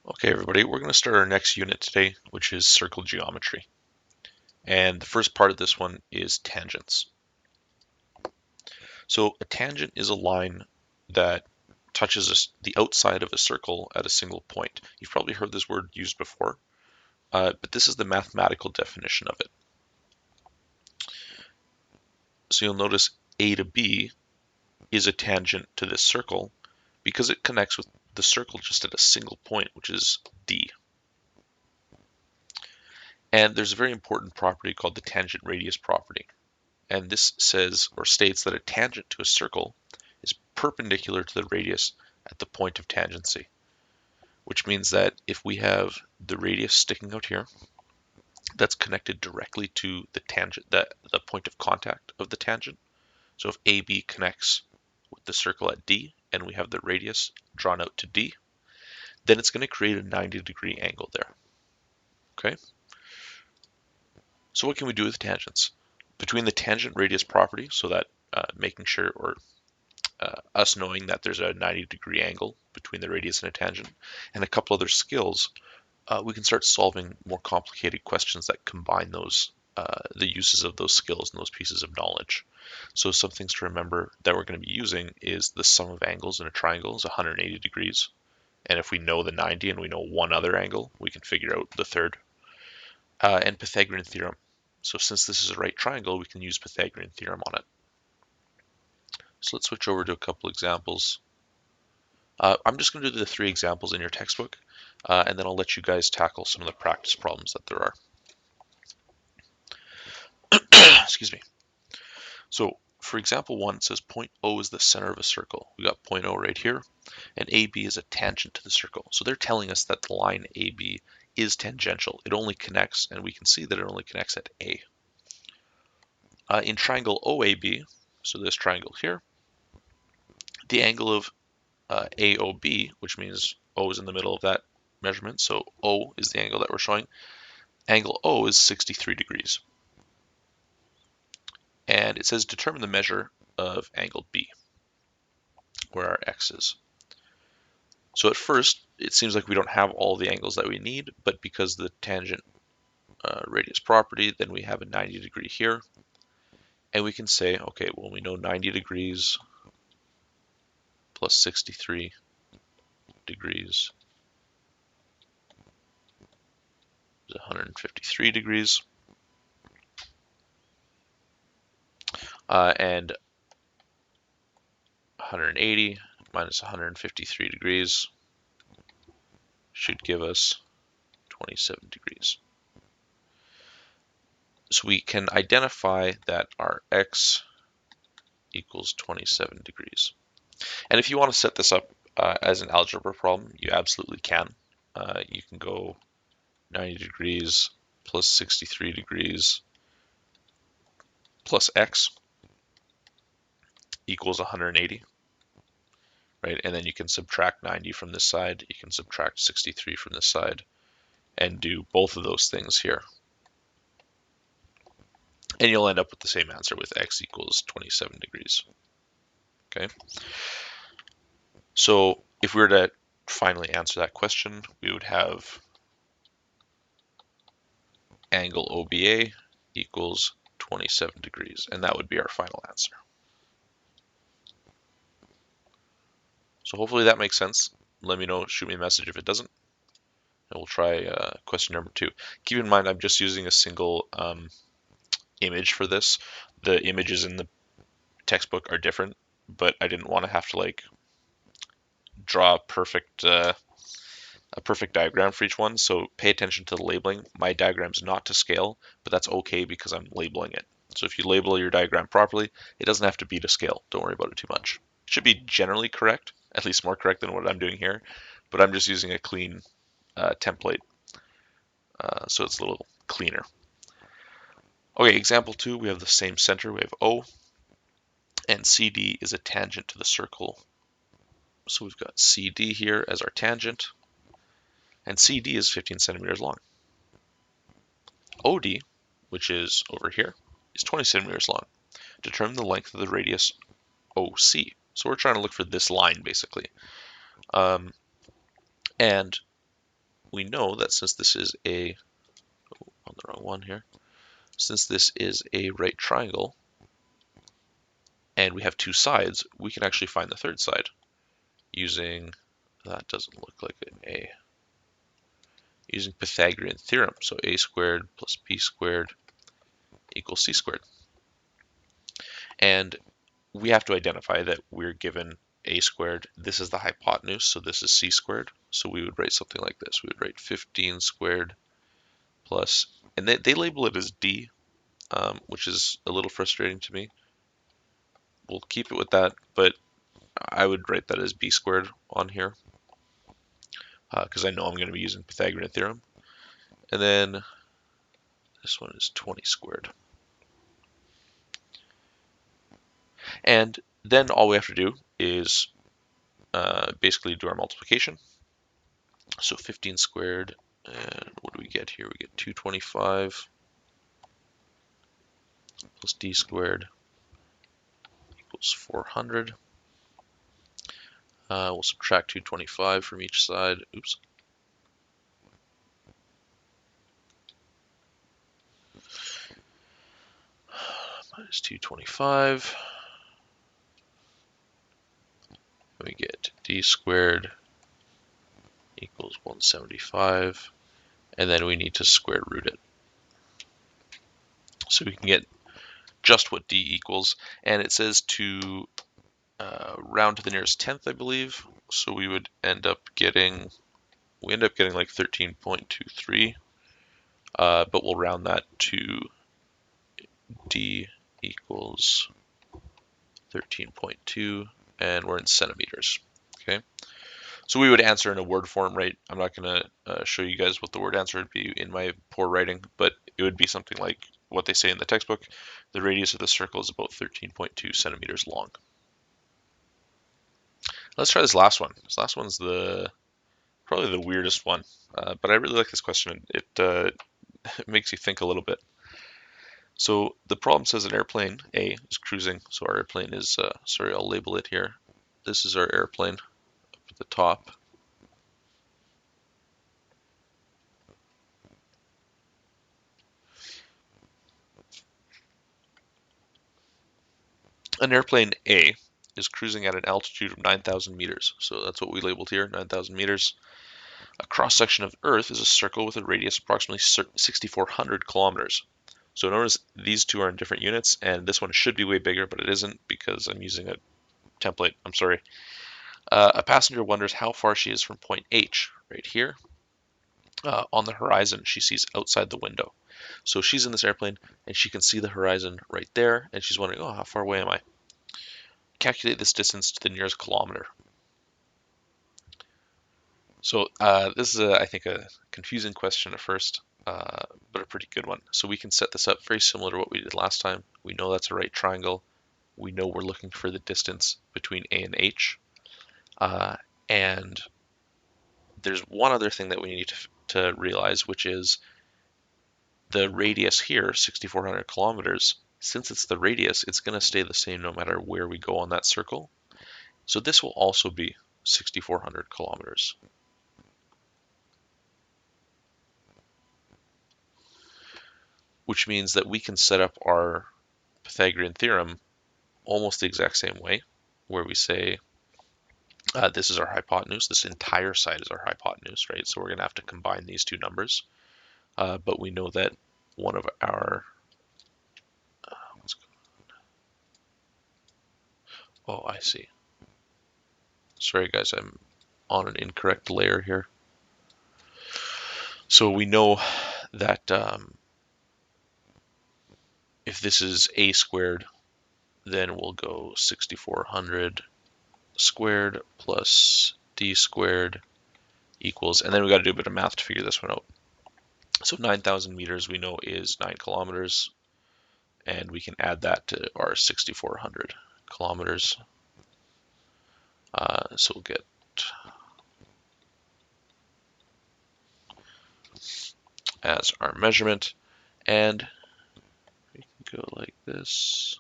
Okay, everybody, we're going to start our next unit today, which is circle geometry. And the first part of this one is tangents. So a tangent is a line that touches the outside of a circle at a single point. You've probably heard this word used before, but this is the mathematical definition of it. So you'll notice A to B is a tangent to this circle because it connects with the circle just at a single point, which is D. And there's a very important property called the tangent radius property. And this says or states that a tangent to a circle is perpendicular to the radius at the point of tangency, which means that if we have the radius sticking out here, that's connected directly to the tangent, the point of contact of the tangent. So if AB connects with the circle at D and we have the radius drawn out to D, then it's going to create a 90-degree angle there. Okay? So what can we do with tangents? Between the tangent radius property, so that making sure, or us knowing that there's a 90-degree angle between the radius and a tangent, and a couple other skills, we can start solving more complicated questions that combine the uses of those skills and those pieces of knowledge. So some things to remember that we're going to be using is the sum of angles in a triangle is 180 degrees. And if we know the 90 and we know one other angle, we can figure out the third. And Pythagorean theorem. So since this is a right triangle, we can use Pythagorean theorem on it. So let's switch over to a couple examples. I'm just going to do the 3 examples in your textbook, and then I'll let you guys tackle some of the practice problems that there are. Excuse me. So for example 1, it says point O is the center of a circle. We got point O right here, and AB is a tangent to the circle. So they're telling us that the line AB is tangential. It only connects, and we can see that it only connects at A. In triangle OAB, so this triangle here, the angle of AOB, which means O is in the middle of that measurement, so O is the angle that we're showing. Angle O is 63 degrees. And it says determine the measure of angle B, where our X is. So at first, it seems like we don't have all the angles that we need, but because the tangent radius property, then we have a 90 degree here. And we can say, okay, well, we know 90 degrees plus 63 degrees is 153 degrees. And 180 minus 153 degrees should give us 27 degrees. So we can identify that our X equals 27 degrees. And if you want to set this up as an algebra problem, you absolutely can. You can go 90 degrees plus 63 degrees plus X equals 180, right? And then you can subtract 90 from this side, you can subtract 63 from this side, and do both of those things here. And you'll end up with the same answer with X equals 27 degrees. Okay. So if we were to finally answer that question, we would have angle OBA equals 27 degrees, and that would be our final answer. So hopefully that makes sense. Let me know, shoot me a message if it doesn't, and we'll try question number 2. Keep in mind, I'm just using a single image for this. The images in the textbook are different, but I didn't want to have to like draw a perfect diagram for each one, so pay attention to the labeling. My diagram's not to scale, but that's okay because I'm labeling it. So if you label your diagram properly, it doesn't have to be to scale. Don't worry about it too much. It should be generally correct, at least more correct than what I'm doing here, but I'm just using a clean template, so it's a little cleaner. Okay, example 2, we have the same center. We have O, and CD is a tangent to the circle. So we've got CD here as our tangent, and CD is 15 centimeters long. OD, which is over here, is 20 centimeters long. Determine the length of the radius OC. So we're trying to look for this line, basically. And we know that since this is on the wrong one here, since this is a right triangle and we have two sides, we can actually find the third side using, that doesn't look like an A, using Pythagorean theorem. So a squared plus b squared equals c squared. And we have to identify that we're given a squared. This is the hypotenuse, so this is c squared. So we would write something like this. We would write 15 squared plus, and they label it as d, which is a little frustrating to me. We'll keep it with that, but I would write that as b squared on here because I know I'm going to be using Pythagorean theorem. And then this one is 20 squared. And then all we have to do is basically do our multiplication. So 15 squared, and what do we get here? We get 225 plus d squared equals 400. We'll subtract 225 from each side. Oops. Minus 225. We get d squared equals 175. And then we need to square root it. So we can get just what d equals. And it says to round to the nearest tenth, I believe. So we would end up getting, like 13.23. But we'll round that to d equals 13.2, and we're in centimeters. Okay, so we would answer in a word form, right? I'm not going to show you guys what the word answer would be in my poor writing, but it would be something like what they say in the textbook. The radius of the circle is about 13.2 centimeters long. Let's try this last one. This last one's probably the weirdest one, but I really like this question. It makes you think a little bit. So the problem says an airplane A is cruising. So our airplane is, sorry, I'll label it here. This is our airplane up at the top. An airplane A is cruising at an altitude of 9,000 meters. So that's what we labeled here, 9,000 meters. A cross-section of Earth is a circle with a radius approximately 6,400 kilometers. So notice these two are in different units, and this one should be way bigger, but it isn't because I'm using a template. I'm sorry. A passenger wonders how far she is from point H, right here. On the horizon, she sees outside the window. So she's in this airplane, and she can see the horizon right there, and she's wondering, oh, how far away am I? Calculate this distance to the nearest kilometer. So this is, I think, a confusing question at first, but a pretty good one. So we can set this up very similar to what we did last time. We know that's a right triangle. We know we're looking for the distance between A and H. And there's one other thing that we need to realize, which is the radius here, 6,400 kilometers. Since it's the radius, it's going to stay the same no matter where we go on that circle. So this will also be 6,400 kilometers. Which means that we can set up our Pythagorean theorem almost the exact same way, where we say this is our hypotenuse. This entire side is our hypotenuse, right? So we're going to have to combine these two numbers. But we know that one of our oh, I see. Sorry, guys, I'm on an incorrect layer here. So we know that if this is a squared, then we'll go 6,400 squared plus d squared equals, and then we got to do a bit of math to figure this one out. So 9,000 meters we know is 9 kilometers, and we can add that to our 6,400 kilometers. So we'll get as our measurement, and we can go like this.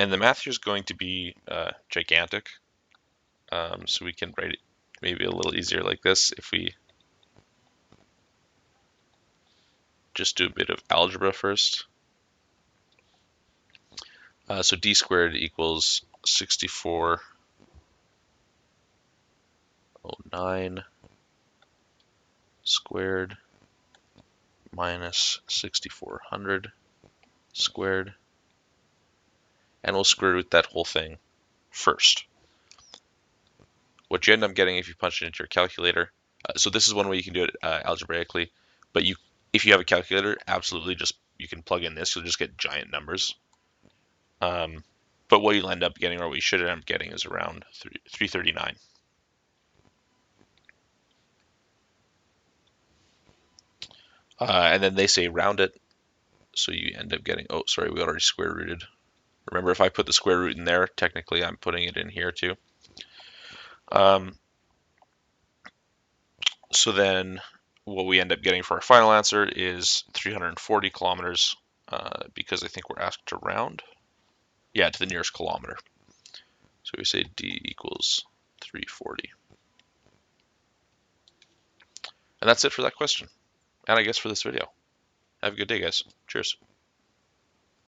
And the math here is going to be gigantic. So we can write it maybe a little easier like this if we just do a bit of algebra first. So d squared equals 6409 squared minus 6400 squared. And we'll square root that whole thing first. What you end up getting if you punch it into your calculator, so this is one way you can do it algebraically, but if you have a calculator, absolutely you can plug in this, you'll just get giant numbers. But what you'll end up getting, or what you should end up getting, is around 339. And then they say round it, so you end up getting, oh, sorry, we already square rooted. Remember, if I put the square root in there, technically I'm putting it in here too. So then what we end up getting for our final answer is 340 kilometers, because I think we're asked to round. Yeah, to the nearest kilometer. So we say D equals 340. And that's it for that question. And I guess for this video. Have a good day, guys. Cheers.